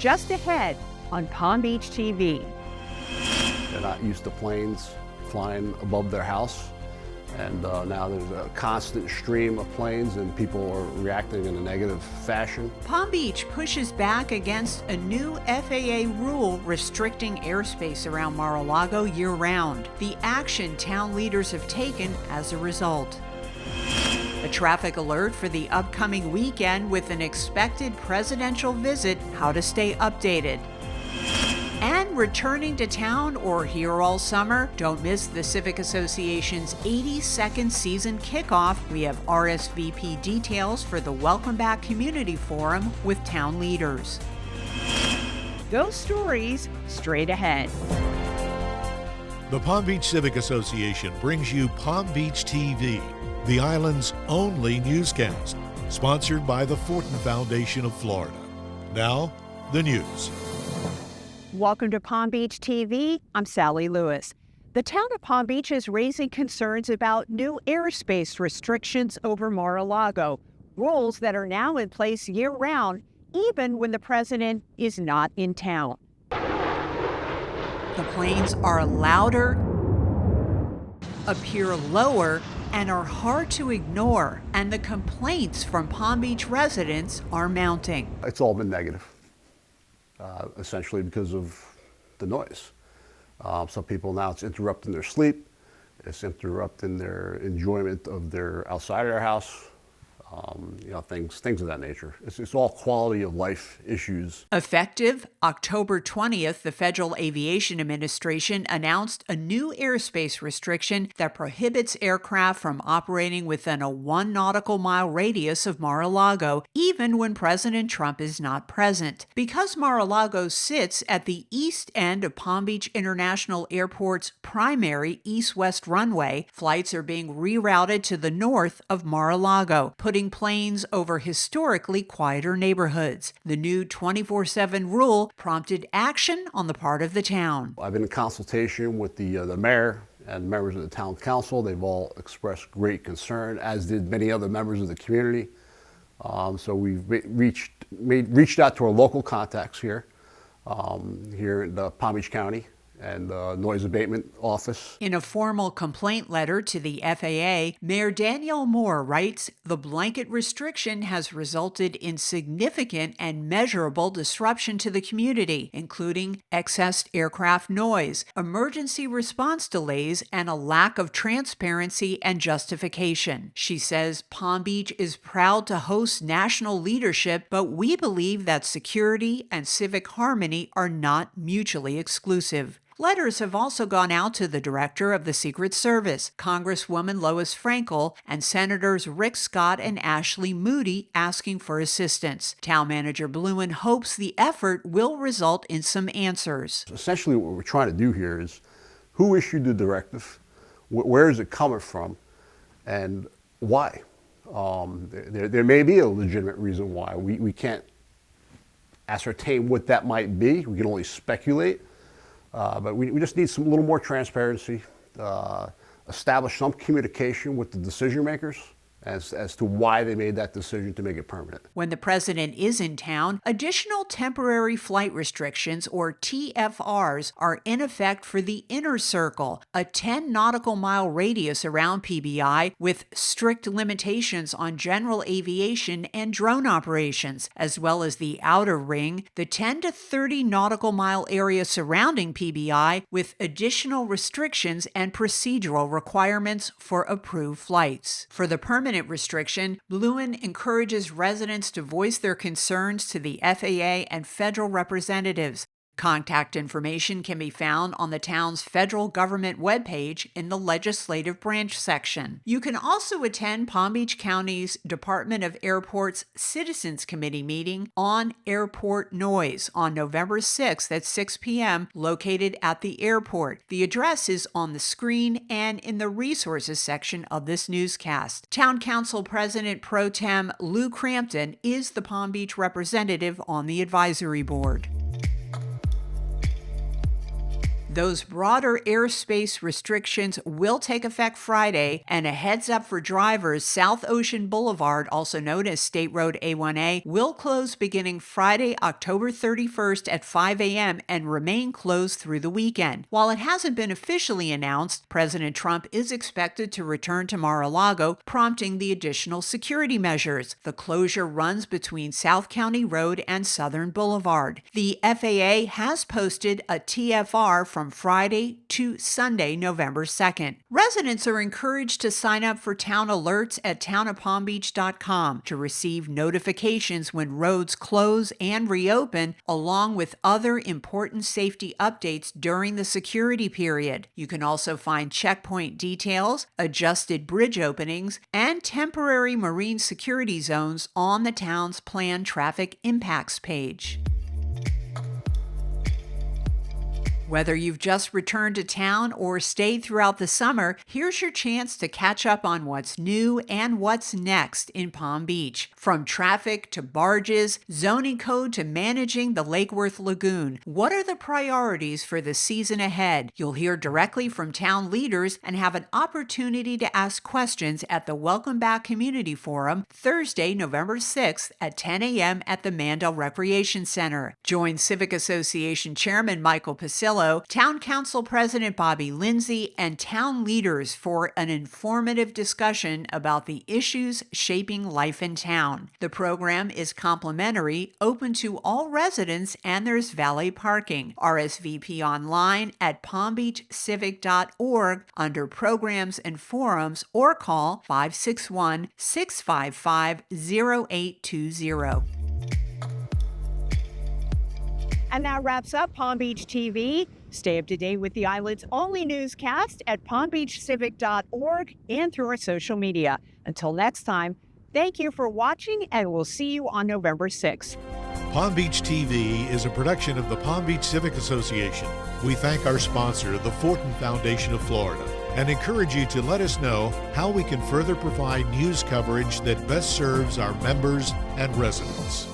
just ahead on Palm Beach TV. They're not used to planes flying above their house, and now there's a constant stream of planes and people are reacting in a negative fashion. Palm Beach pushes back against a new FAA rule restricting airspace around Mar-a-Lago year-round. The action town leaders have taken as a result. A traffic alert for the upcoming weekend with an expected presidential visit, how to stay updated. And returning to town or here all summer, don't miss the Civic Association's 82nd season kickoff. We have RSVP details for the Welcome Back Community Forum with town leaders. Those stories straight ahead. The Palm Beach Civic Association brings you Palm Beach TV, the island's only newscast, sponsored by the Fortin Foundation of Florida. Now, the news. Welcome to Palm Beach TV. I'm Sally Lewis. The town of Palm Beach is raising concerns about new airspace restrictions over Mar-a-Lago, rules that are now in place year-round, even when the president is not in town. The planes are louder, appear lower, and are hard to ignore, and the complaints from Palm Beach residents are mounting. It's all been negative, essentially because of the noise. Some people now, it's interrupting their sleep, it's interrupting their enjoyment of their outside of their house. Things of that nature. It's all quality of life issues. Effective October 20th, the Federal Aviation Administration announced a new airspace restriction that prohibits aircraft from operating within a 1 nautical mile radius of Mar-a-Lago, even when President Trump is not present. Because Mar-a-Lago sits at the east end of Palm Beach International Airport's primary east-west runway, flights are being rerouted to the north of Mar-a-Lago, putting planes over historically quieter neighborhoods. The new 24/7 rule prompted action on the part of the town. I've been in consultation with the mayor and members of the town council. They've all expressed great concern, as did many other members of the community. So we've reached out to our local contacts here in the Palm Beach County and Noise Abatement Office. In a formal complaint letter to the FAA, Mayor Danielle Moore writes, "The blanket restriction has resulted in significant and measurable disruption to the community, including excess aircraft noise, emergency response delays, and a lack of transparency and justification." She says Palm Beach is proud to host national leadership, but we believe that security and civic harmony are not mutually exclusive. Letters have also gone out to the director of the Secret Service, Congresswoman Lois Frankel, and Senators Rick Scott and Ashley Moody asking for assistance. Town Manager Bluin hopes the effort will result in some answers. Essentially what we're trying to do here is who issued the directive, where is it coming from, and why? There may be a legitimate reason why. We can't ascertain what that might be. We can only speculate. But we just need some little more transparency, establish some communication with the decision makers as to why they made that decision to make it permanent. When the president is in town, additional temporary flight restrictions, or TFRs, are in effect for the inner circle, a 10 nautical mile radius around PBI with strict limitations on general aviation and drone operations, as well as the outer ring, the 10 to 30 nautical mile area surrounding PBI with additional restrictions and procedural requirements for approved flights. For the permanent restriction, Bluin encourages residents to voice their concerns to the FAA and federal representatives. Contact information can be found on the town's federal government webpage in the legislative branch section. You can also attend Palm Beach County's Department of Airports Citizens Committee meeting on airport noise on November 6th at 6 p.m. located at the airport. The address is on the screen and in the resources section of this newscast. Town Council President Pro Tem Lou Crampton is the Palm Beach representative on the advisory board. Those broader airspace restrictions will take effect Friday, and a heads up for drivers, South Ocean Boulevard, also known as State Road A1A, will close beginning Friday, October 31st at 5 a.m. and remain closed through the weekend. While it hasn't been officially announced, President Trump is expected to return to Mar-a-Lago, prompting the additional security measures. The closure runs between South County Road and Southern Boulevard. The FAA has posted a TFR from Friday to Sunday, November 2nd. Residents are encouraged to sign up for town alerts at townofpalmbeach.com to receive notifications when roads close and reopen, along with other important safety updates during the security period. You can also find checkpoint details, adjusted bridge openings, and temporary marine security zones on the town's planned traffic impacts page. Whether you've just returned to town or stayed throughout the summer, here's your chance to catch up on what's new and what's next in Palm Beach. From traffic to barges, zoning code to managing the Lake Worth Lagoon, what are the priorities for the season ahead? You'll hear directly from town leaders and have an opportunity to ask questions at the Welcome Back Community Forum Thursday, November 6th at 10 a.m. at the Mandel Recreation Center. Join Civic Association Chairman Michael Pasillo, Town Council President Bobby Lindsay, and town leaders for an informative discussion about the issues shaping life in town. The program is complimentary, open to all residents, and there's valet parking. RSVP online at palmbeachcivic.org under Programs and Forums or call 561-655-0820. And that wraps up Palm Beach TV. Stay up to date with the island's only newscast at palmbeachcivic.org and through our social media. Until next time, thank you for watching, and we'll see you on November 6th. Palm Beach TV is a production of the Palm Beach Civic Association. We thank our sponsor, the Fortin Foundation of Florida, and encourage you to let us know how we can further provide news coverage that best serves our members and residents.